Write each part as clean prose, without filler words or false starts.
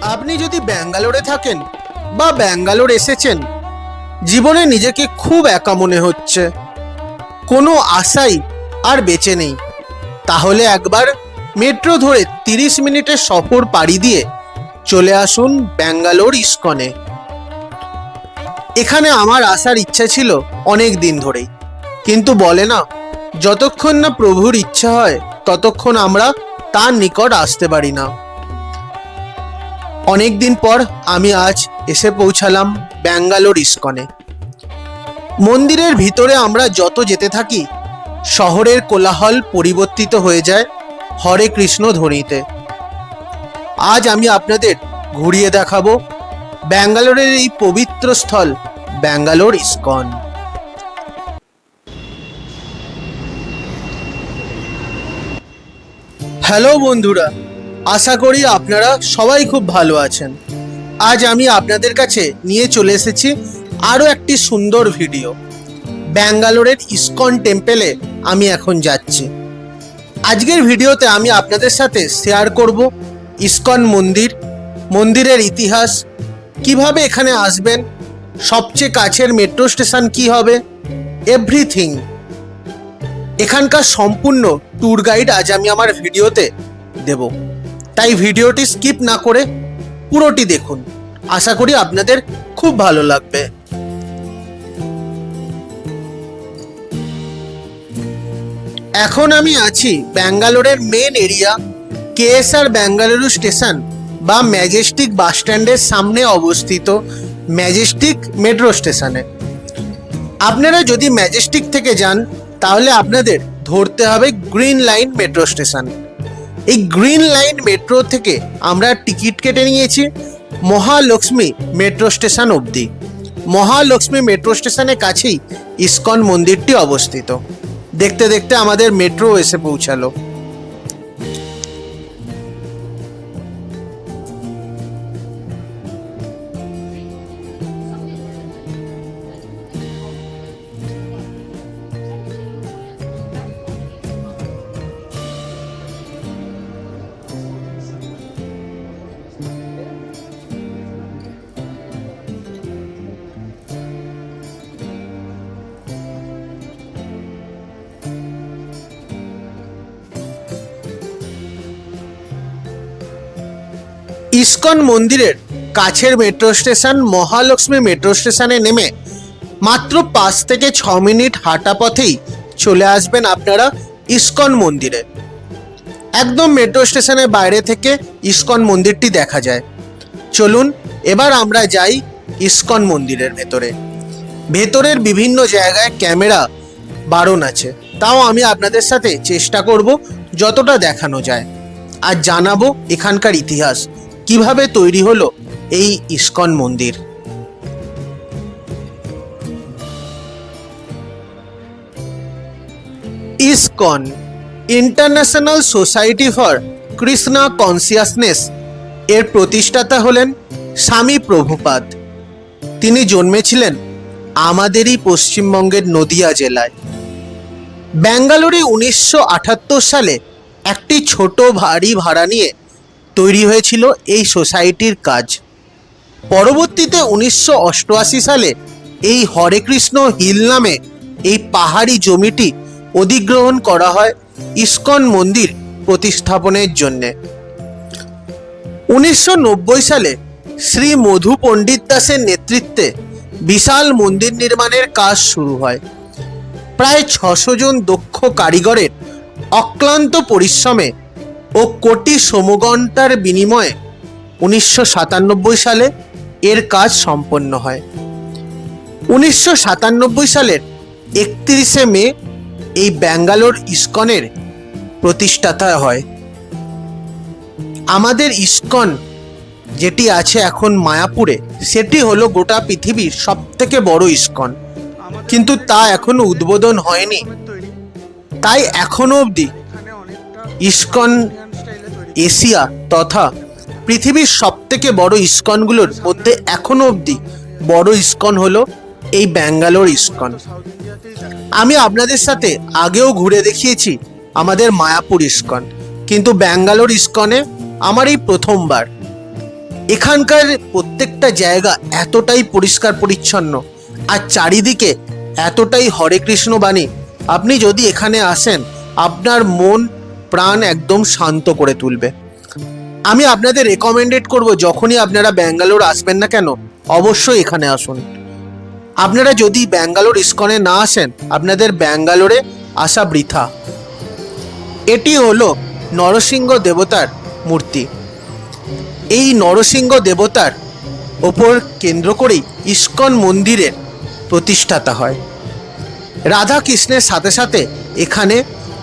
আপনি যদি ব্যাঙ্গালোরে থাকেন বা ব্যাঙ্গালোর এসেছেন, জীবনে নিজেকে খুব একা মনে হচ্ছে, কোনো আশাই আর বেঁচে নেই, তাহলে একবার মেট্রো ধরে 30 মিনিটের সফর পাড়ি দিয়ে চলে আসুন ব্যাঙ্গালোর ইস্কনে। এখানে আমার আসার ইচ্ছা ছিল অনেক দিন ধরেই, কিন্তু বলে না, যতক্ষণ না প্রভুর ইচ্ছা হয় ততক্ষণ আমরা তার নিকট আসতে পারি না। অনেক দিন পর আমি আজ এসে পৌঁছালাম ব্যাঙ্গালোর ইস্কনে। মন্দিরের ভিতরে আমরা যত যেতে থাকি, শহরের কোলাহল পরিবর্তিত হয়ে যায় হরে কৃষ্ণ ধ্বনিতে। আজ আমি আপনাদের ঘুরিয়ে দেখাবো ব্যাঙ্গালোরের এই পবিত্র স্থল ব্যাঙ্গালোর ইস্কন। হ্যালো বন্ধুরা, আশা করি আপনারা সবাই খুব ভালো আছেন। আজ আমি আপনাদের কাছে নিয়ে চলে এসেছি আরও একটি সুন্দর ভিডিও। ব্যাঙ্গালোরের ইস্কন টেম্পেলে আমি এখন যাচ্ছি। আজকের ভিডিওতে আমি আপনাদের সাথে শেয়ার করব ইস্কন মন্দির, মন্দিরের ইতিহাস, কিভাবে এখানে আসবেন, সবচেয়ে কাছের মেট্রো স্টেশন কি হবে, এভরিথিং। এখানকার সম্পূর্ণ ট্যুর গাইড আজ আমি আমার ভিডিওতে দেব, তাই ভিডিওটি স্কিপ না করে পুরোটি দেখুন। আশা করি আপনাদের খুব ভালো লাগবে। এখন আমি আছি ব্যাঙ্গালোরের main area KSR Bengaluru station বা ম্যাজেস্টিক বাস স্ট্যান্ডের সামনে অবস্থিত ম্যাজেস্টিক মেট্রো স্টেশনে। আপনারা যদি ম্যাজেস্টিক থেকে যান তাহলে আপনাদের ধরতে হবে গ্রিন লাইন মেট্রো স্টেশন। এই গ্রিন লাইন মেট্রো থেকে আমরা টিকিট কেটে নিয়েছি মহালক্ষ্মী মেট্রো স্টেশন অবধি। মহালক্ষ্মী মেট্রো স্টেশনের কাছেই ইস্কন মন্দিরটি অবস্থিত। দেখতে দেখতে আমাদের মেট্রো এসে পৌঁছালো। ইস্কন মন্দিরের কাছের মেট্রো স্টেশন মহালক্ষ্মী মেট্রো স্টেশনে নেমে মাত্র 5 থেকে 6 মিনিট হাঁটা পথেই চলে আসবেন আপনারা ইস্কন মন্দিরে। একদম মেট্রো স্টেশনের বাইরে থেকে ইস্কন মন্দিরটি দেখা যায়। চলুন এবার আমরা যাই ইস্কন মন্দিরের ভেতরে। ভেতরের বিভিন্ন জায়গায় ক্যামেরা বারণ আছে, তাও আমি আপনাদের সাথে চেষ্টা করব যতটা দেখানো যায়, আর জানাবো এখানকার ইতিহাস, কিভাবে তৈরি হলো এই ইস্কন মন্দির। ISKCON international society for Krishna consciousness এর প্রতিষ্ঠাতা হলেন স্বামী প্রভুপাদ। তিনি জন্মেছিলেন আমাদেরই পশ্চিমবঙ্গের নদিয়া জেলায়। ব্যাঙ্গালোরে 1978 সালে একটি ছোট বাড়ি ভাড়া নিয়ে তৈরি হয়েছিল এই সোসাইটির কাজ। পরবর্তীতে 1988 সালে এই হরে কৃষ্ণ হিল নামে এই পাহাড়ি জমিটি অধিগ্রহণ করা হয় ইস্কন মন্দির প্রতিস্থাপনের জন্য। 1990 সালে শ্রী মধু পণ্ডিত দাসের নেতৃত্বে বিশাল মন্দির নির্মাণের কাজ শুরু হয়। প্রায় 600 জন দক্ষ কারিগরের অক্লান্ত পরিশ্রমে ও কোটি সমঘণ্টার বিনিময়ে 1997 সালে এর কাজ সম্পন্ন হয়। 1997 সালের 31শে মে এই ব্যাঙ্গালোর ইস্কনের প্রতিষ্ঠাতা হয়। আমাদের ইস্কন যেটি আছে এখন মায়াপুরে, সেটি হলো গোটা পৃথিবীর সবথেকে বড় ইস্কন, কিন্তু তা এখনো উদ্বোধন হয়নি। তাই এখনো অবধি ইস্কন এশিয়া তথা পৃথিবীর সবথেকে বড় ইস্কনগুলোর মধ্যে এখনো অবধি বড় ইস্কন হলো এই ব্যাঙ্গালোর ইস্কন। আমি আপনাদের সাথে আগেও ঘুরে দেখিয়েছি আমাদের মায়াপুর ইস্কন, কিন্তু ব্যাঙ্গালোর ইস্কনে আমার এই প্রথমবার। এখানকার প্রত্যেকটা জায়গা এতটাই পরিষ্কার পরিচ্ছন্ন আর চারিদিকে এতটাই হরে কৃষ্ণ বাণী, আপনি যদি এখানে আসেন আপনার মন প্রাণ একদম শান্ত করে তুলবে। আমি আপনাদের রেকমেন্ডেড করব, যখনই আপনারা ব্যাঙ্গালোর আসবেন না কেন অবশ্যই এখানে আসুন। আপনারা যদি ব্যাঙ্গালোর ইস্কনে না আসেন আপনাদের ব্যাঙ্গালোরে আসা বৃথা। এটি হলো নরসিংহ দেবতার মূর্তি। এই নরসিংহ দেবতার ওপর কেন্দ্র করেই ইস্কন মন্দিরের প্রতিষ্ঠাতা হয়। রাধা কৃষ্ণের সাথে সাথে এখানে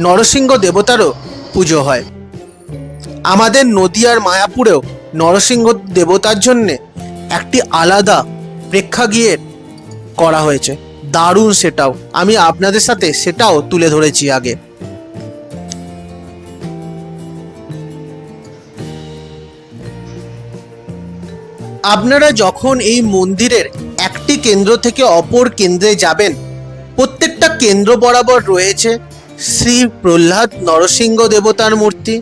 নরসিংহ দেবতারও পুজো হয়। আমাদের নদিয়ার মায়াপুরেও নরসিংহ দেবতার জন্যে একটি আলাদা প্রেক্ষাগৃহের করা হয়েছে, দারুণ। সেটাও আমি আপনাদের সাথে সেটাও তুলে ধরেছি আগে। আপনারা যখন এই মন্দিরের একটি কেন্দ্র থেকে অপর কেন্দ্রে যাবেন, প্রত্যেকটা কেন্দ্র বরাবর রয়েছে শ্রী প্রহ্লাদ নরসিংহ দেবতার মূর্তি,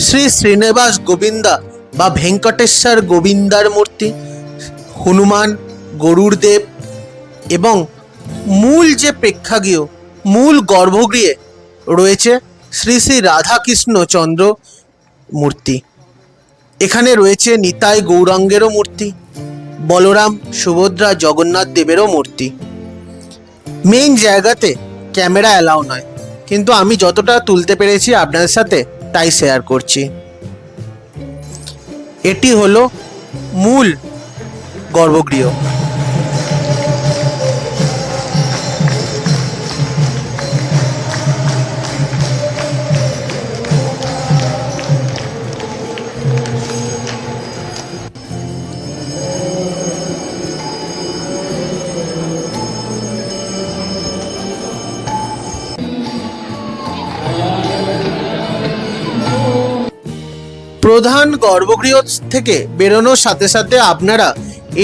শ্রী শ্রীনিবাস গোবিন্দা বা ভেঙ্কটেশ্বর গোবিন্দার মূর্তি, হনুমান, গরুড়দেব এবং মূল যে প্রেক্ষাগৃহ, মূল গর্ভগৃহে রয়েছে শ্রী শ্রী রাধাকৃষ্ণ চন্দ্র মূর্তি। এখানে রয়েছে নিতাই গৌরাঙ্গেরও মূর্তি, বলরাম, সুভদ্রা, জগন্নাথ দেবেরও মূর্তি। মেইন জায়গাতে ক্যামেরা অ্যালাউ নয়, কিন্তু আমি যতটা তুলতে পেরেছি আপনাদের সাথে তাই শেয়ার করছি। এটি হলো মূল গর্ভগৃহ। প্রধান গর্ভগৃহ থেকে বেরোনোর সাথে সাথে আপনারা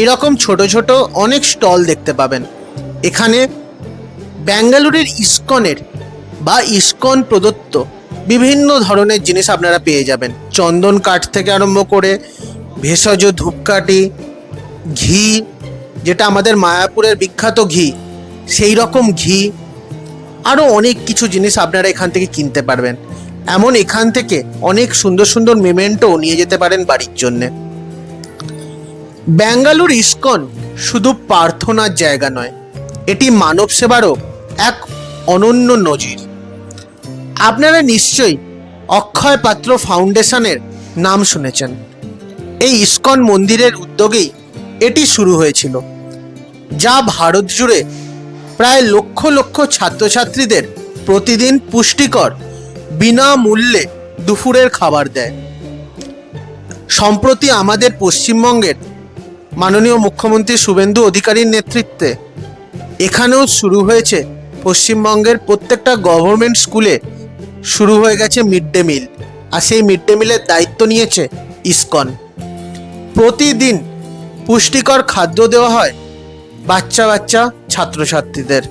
এরকম ছোট ছোট অনেক স্টল দেখতে পাবেন। এখানে ব্যাঙ্গালোরের ইস্কনের বা ইস্কন প্রদত্ত বিভিন্ন ধরনের জিনিস আপনারা পেয়ে যাবেন। চন্দন কাঠ থেকে আরম্ভ করে ভেষজ ধূপকাঠি, ঘি, যেটা আমাদের মায়াপুরের বিখ্যাত ঘি, সেই রকম ঘি, আরও অনেক কিছু জিনিস আপনারা এখান থেকে কিনতে পারবেন। এমন এখান থেকে অনেক সুন্দর সুন্দর মেমেন্টো নিয়ে যেতে পারেন বাড়ির জন্যে। ব্যাঙ্গালোর ইস্কন শুধু প্রার্থনার জায়গা নয়, এটি মানব সেবারও এক অনন্য নজির। আপনারা নিশ্চয়ই অক্ষয় পাত্র ফাউন্ডেশনের নাম শুনেছেন। এই ইস্কন মন্দিরের উদ্যোগেই এটি শুরু হয়েছিল, যা ভারত জুড়ে প্রায় লক্ষ লক্ষ ছাত্রছাত্রীদের প্রতিদিন পুষ্টিকর বিনামূল্যে দুপুরের খাবার দেয়। সম্প্রতি আমাদের পশ্চিমবঙ্গের মাননীয় মুখ্যমন্ত্রী শুভেন্দু অধিকারীর নেতৃত্বে এখানেও শুরু হয়েছে, পশ্চিমবঙ্গের প্রত্যেকটা গভর্নমেন্ট স্কুলে শুরু হয়ে গেছে মিড ডে মিল। আর সেই মিড ডে মিলের দায়িত্ব নিয়েছে ইস্কন। প্রতিদিন পুষ্টিকর খাদ্য দেওয়া হয় বাচ্চা বাচ্চা ছাত্রছাত্রীদের।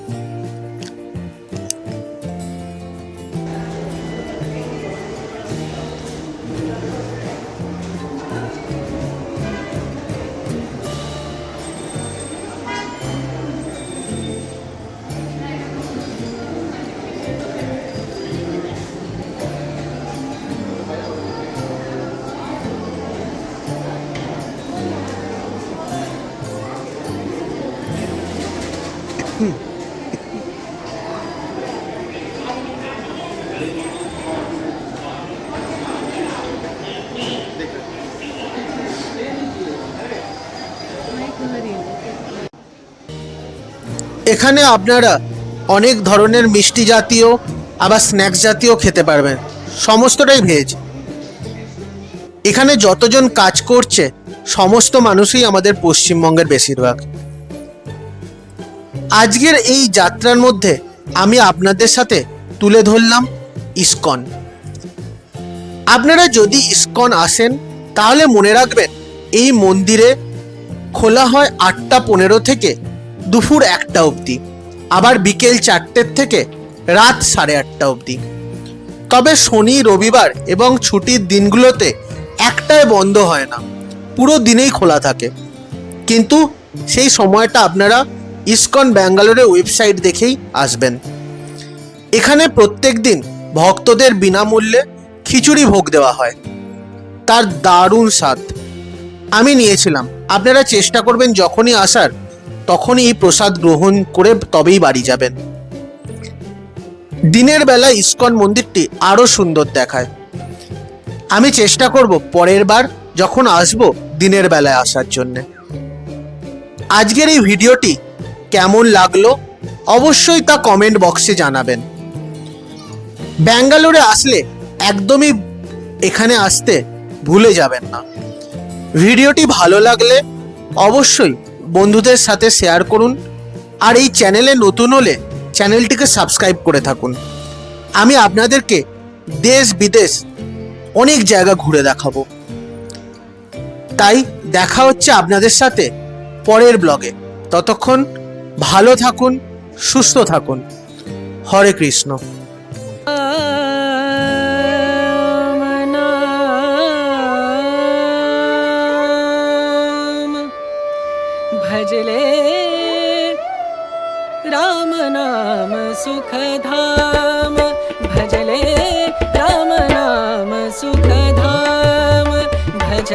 এখানে আপনারা অনেক ধরনের মিষ্টি জাতীয় আবার স্ন্যাক্স জাতীয় খেতে পারবেন, সমস্তটাই ভেজ। এখানে যতজন কাজ করছে সমস্ত মানুষই আমাদের পশ্চিমবঙ্গের বেশিরভাগ। আজকের এই যাত্রার মধ্যে আমি আপনাদের সাথে তুলে ধরলাম ইস্কন। আপনারা যদি ইস্কন আসেন তাহলে মনে রাখবেন এই মন্দিরে খোলা হয় 8টা 15 থেকে দুপুর 1টা অবধি, আবার বিকেল 4টের থেকে রাত 8:30 অবধি। তবে শনি, রবিবার এবং ছুটির দিনগুলোতে একটায় বন্ধ হয় না, পুরো দিনেই খোলা থাকে, কিন্তু সেই সময়টা আপনারা ইসকন ব্যাঙ্গালোরের ওয়েবসাইট দেখেই আসবেন। এখানে প্রত্যেক দিন ভক্তদের বিনামূল্যে খিচুড়ি ভোগ দেওয়া হয়, তার দারুণ স্বাদ। আমি নিয়েছিলাম। আপনারা চেষ্টা করবেন যখনই আসার তখনই এই প্রসাদ গ্রহণ করে তবেই বাড়ি যাবেন। দিনের বেলা ইসকন মন্দিরটি আরও সুন্দর দেখায়। আমি চেষ্টা করব পরের বার যখন আসব দিনের বেলায় আসার জন্য। আজকের এই ভিডিওটি কেমন লাগলো অবশ্যই তা কমেন্ট বক্সে জানাবেন। ব্যাঙ্গালোরে আসলে একদমই এখানে আসতে ভুলে যাবেন না। ভিডিওটি ভালো লাগলে অবশ্যই বন্ধুদের সাথে শেয়ার করুন, আর এই চ্যানেলে নতুন হলে চ্যানেলটিকে সাবস্ক্রাইব করে থাকুন। আমি আপনাদেরকে দেশ বিদেশ অনেক জায়গা ঘুরে দেখাবো। তাই দেখা হচ্ছে আপনাদের সাথে পরের ব্লগে। ততক্ষণ ভালো থাকুন, সুস্থ থাকুন। হরে কৃষ্ণ। भजले राम नाम सुखधाम, भजले राम नाम सुखधाम, भज